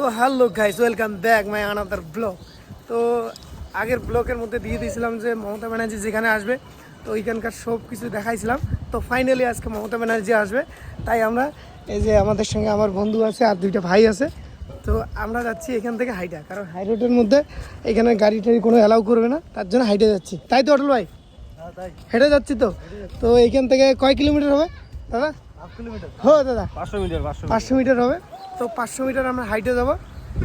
তো hello guys, welcome back my another blog. তো আগের ব্লগের মধ্যে দিয়ে দিয়েছিলাম যে মমতা ব্যানার্জি যেখানে আসবে তো ওইখানকার সব কিছু দেখাইছিলাম। তো ফাইনালি আজকে মমতা ব্যানার্জি আসবে, তাই আমরা এই যে আমাদের সঙ্গে আমার বন্ধু আছে আর দুইটা ভাই আছে। তো আমরা যাচ্ছি এখান থেকে হাইটা, কারণ হাই রোডের মধ্যে এখানে গাড়ি টাড়ি কোনো অ্যালাউ করবে না, তার জন্য হাইটে যাচ্ছি। তাই তো অটল ভাই? হেঁটে যাচ্ছি। তো তো এইখান থেকে কয় কিলোমিটার হবে দাদা? 5 কিলোমিটার। হ্যাঁ দাদা, 500 মিটার হবে। তো 500 মিটার আমরা হাইটে যাবো,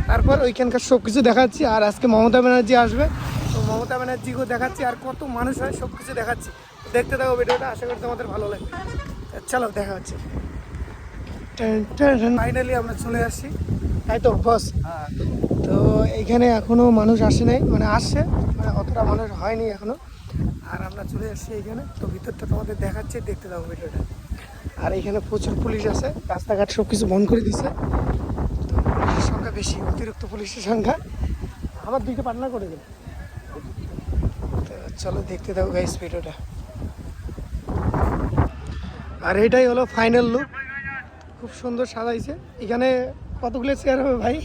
তারপর ওইখানকার সব কিছু দেখাচ্ছি। আর আজকে মমতা ব্যানার্জি আসবে, তো মমতা ব্যানার্জিকেও দেখাচ্ছি আর কত মানুষ হয় সব কিছু দেখাচ্ছি। দেখতে থাকো ভিডিওটা, আশা করি তোমাদের ভালো লাগবে। চলো দেখা হচ্ছে। ফাইনালি আমরা চলে আসছি, তাই তো বস? তো এইখানে এখনো মানুষ আসে নাই, মানে আসছে, মানে অতটা মানুষ হয়নি এখনো। আর আমরা চলে আসছি এইখানে, তো ভিতরটা তোমাদের দেখাচ্ছি, দেখতে থাকো ভিডিওটা। আর এইখানে প্রচুর পুলিশ আছে, রাস্তাঘাট সব কিছু বন্ধ করে দিচ্ছে। তো পুলিশের সংখ্যা বেশি, অতিরিক্ত পুলিশের সংখ্যা। আমার দুইটা পার্টনার করে দিল। তো চলো দেখতে থাকো গাইস ভিডিওটা। আর এটাই হলো ফাইনাল লুক, খুব সুন্দর সাজাইছে। এখানে কতগুলো চেয়ার হবে ভাই?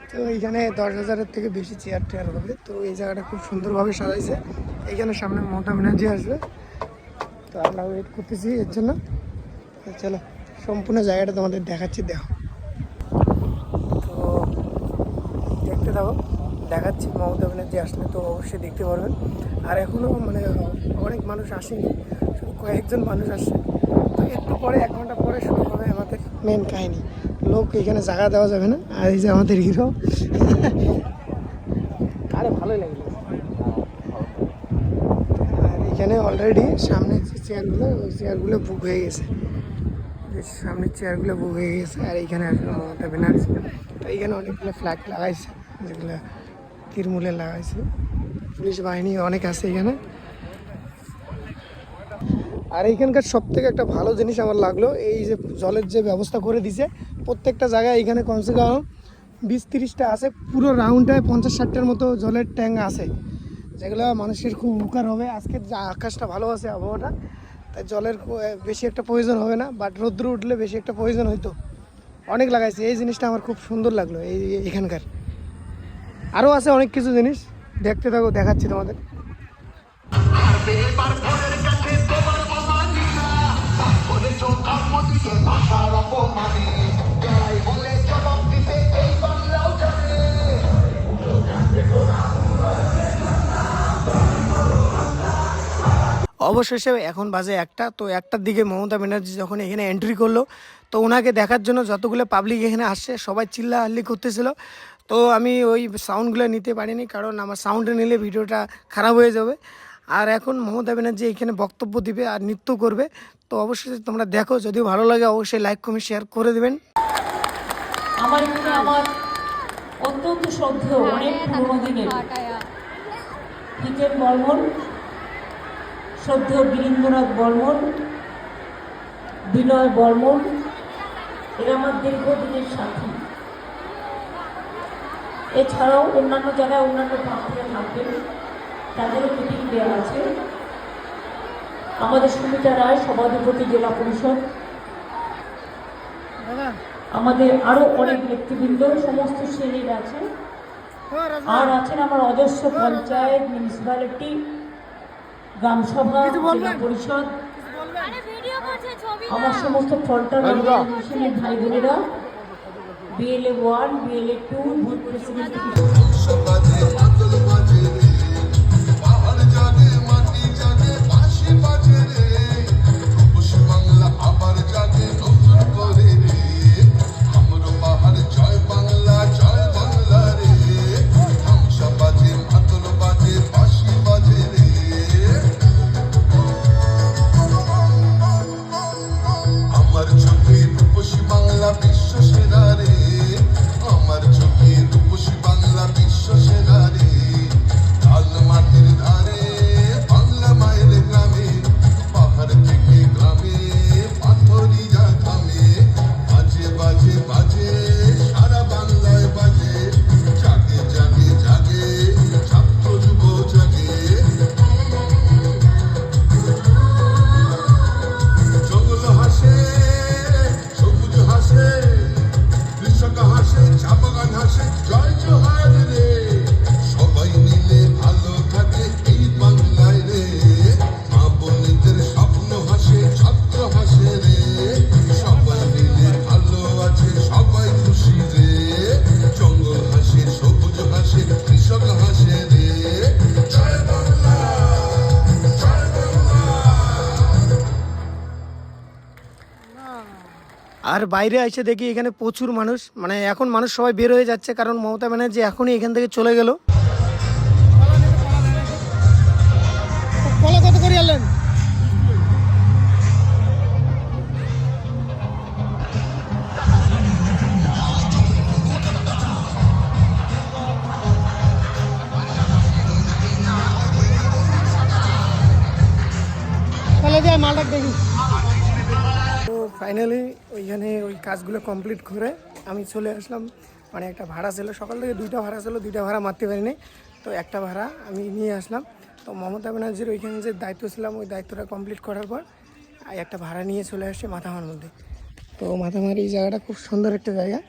তো এইখানে 10,000-এর থেকে বেশি চেয়ার টেয়ার হবে। তো এই জায়গাটা খুব সুন্দরভাবে সাজাইছে। এইখানে সামনে মমতা ব্যানার্জি আসবে, তো আমরা ওয়েট করতেছি এর জন্য। চলো সম্পূর্ণ জায়গাটা তোমাদের দেখাচ্ছি, দেখো। তো দেখতে থাকো, দেখাচ্ছি। মমতা ব্যানার্জি আসলে তো অবশ্যই দেখতে পারবেন। আর এখনও মানে অনেক মানুষ আসেনি, শুধু কয়েকজন মানুষ আসছে। তো একটু পরে, 1 ঘন্টা পরে শুরু হবে আমাদের মেন কাহিনী। লোক এখানে জায়গা দেওয়া যাবে না। আর এই যে আমাদের হিরো, আরে ভালোই লাগলো। আর এখানে অলরেডি সামনে যে চেয়ারগুলো, ওই চেয়ারগুলো বুক হয়ে গেছে। সামনের চেয়ারগুলো বুক হয়ে গেছে। আর এইখানে আসলে মমতা ব্যানার্জি। তো এইখানে অনেকগুলো ফ্ল্যাগ লাগাইছে, যেগুলো তৃণমূলে লাগাইছে। পুলিশ বাহিনী অনেক আছে এখানে। আর এইখানকার সব থেকে একটা ভালো জিনিস আমার লাগলো, এই যে জলের যে ব্যবস্থা করে দিছে প্রত্যেকটা জায়গায়। এইখানে কমসে কম 20-30টা আছে, পুরো রাউন্ডটায় 50-60টার মতো জলের ট্যাঙ্ক আছে, যেগুলো মানুষের খুব উপকার হবে। আজকে যে আকাশটা ভালো আছে, আবহাওয়াটা, তাই জলের বেশি একটা প্রয়োজন হবে না। বাট রৌদ্র উঠলে বেশি একটা প্রয়োজন হইতো। অনেক লাগাইছে, এই জিনিসটা আমার খুব সুন্দর লাগলো এখানকার। আরও আছে অনেক কিছু জিনিস, দেখতে থাকো, দেখাচ্ছি তোমাদের। অবশেষে এখন বাজে 1টা। তো 1টার দিকে মমতা ব্যানার্জি যখন এখানে এন্ট্রি করলো, তো ওনাকে দেখার জন্য যতগুলো পাবলিক এখানে আসছে সবাই চিল্লাহাল্লি করতেছিল। তো আমি ওই সাউন্ডগুলো নিতে পারিনি, কারণ আমার সাউন্ডে নিলে ভিডিওটা খারাপ হয়ে যাবে। আর এখন মমতা ব্যানার্জি এখানে বক্তব্য দিবে আর নৃত্য করবে। তো অবশ্যই তোমরা দেখো, যদিও ভালো লাগে অবশ্যই লাইক কমেন্ট শেয়ার করে দেবেন। আমার এখানে আমার অত্যন্ত শ্রদ্ধেয় অনেক পুরোনো দিনের হিতেন বর্মন, শ্রদ্ধেয় বীরেন্দ্রনাথ বর্মন, বিনয় বর্মন, এরা আমার দীর্ঘদিনের সাথী। এছাড়াও অন্যান্য জায়গায় অন্যান্য প্রার্থীরা থাকবেন, তাদেরও মিটিং দেওয়া আছে। আমাদের সুমিতা রায়, সভাধিপতি জেলা পরিষদ, আমাদের আরো অনেক ব্যক্তিবৃন্দ, সমস্ত শ্রেণীর আছে। আর আছেন আমার অজস্র পঞ্চায়েত, মিউনিসিপ্যালিটি, গ্রামসভা, জেলা পরিষদ, আমার সমস্ত ফ্রন্টাল অর্গানাইজেশনের ভাই বোনেরা, BLA 1, BLA 2, বুথ প্রেসিডেন্ট। বিশ্ব সেরা রে, আমার চোখে রূপসী বাংলা বিশ্ব সেরা রে। আর বাইরে এসে দেখি এখানে প্রচুর মানুষ, মানে এখন মানুষ সবাই বের হয়ে যাচ্ছে, কারণ মমতা ব্যানার্জি এখনই এখান থেকে চলে গেল। কত করে আনলেন? মালটা দেখি। তো ফাইনালি ওইখানে ওই কাজগুলো কমপ্লিট করে আমি চলে আসলাম। মানে একটা ভাড়া ছিল, সকাল থেকে 2টা ভাড়া ছিল, 2টা ভাড়া মারতে পারিনি, তো একটা ভাড়া আমি নিয়ে আসলাম। তো মমতা ব্যানার্জির ওইখানে যে দায়িত্ব ছিলাম ওই দায়িত্বটা কমপ্লিট করার পর একটা ভাড়া নিয়ে চলে আসছি মাথামার মধ্যে। তো মাথামার এই জায়গাটা খুব সুন্দর একটা জায়গা।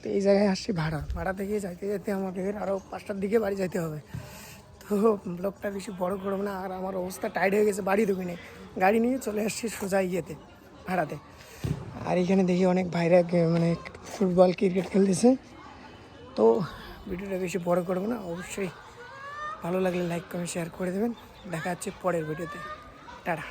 তো এই জায়গায় আসছি ভাড়া থেকে যাইতে যেতে আমাদের আরও 5টার দিকে বাড়ি যাইতে হবে। তো ব্লগটা বেশি বড় করবো না, আর আমার অবস্থা টাইট হয়ে গেছে, বাড়ি ঢুকিনি, গাড়ি নিয়ে চলে আসছি সোজা ইয়েতে ভাড়াতে। আর এখানে দেখি অনেক ভাইরা মানে ফুটবল ক্রিকেট খেলতেছে। তো ভিডিওটা বেশি বড় করবো না, অবশ্যই ভালো লাগলে লাইক কমেন্ট শেয়ার করে দেবেন। দেখা যাচ্ছে পরের ভিডিওতে। টাটা।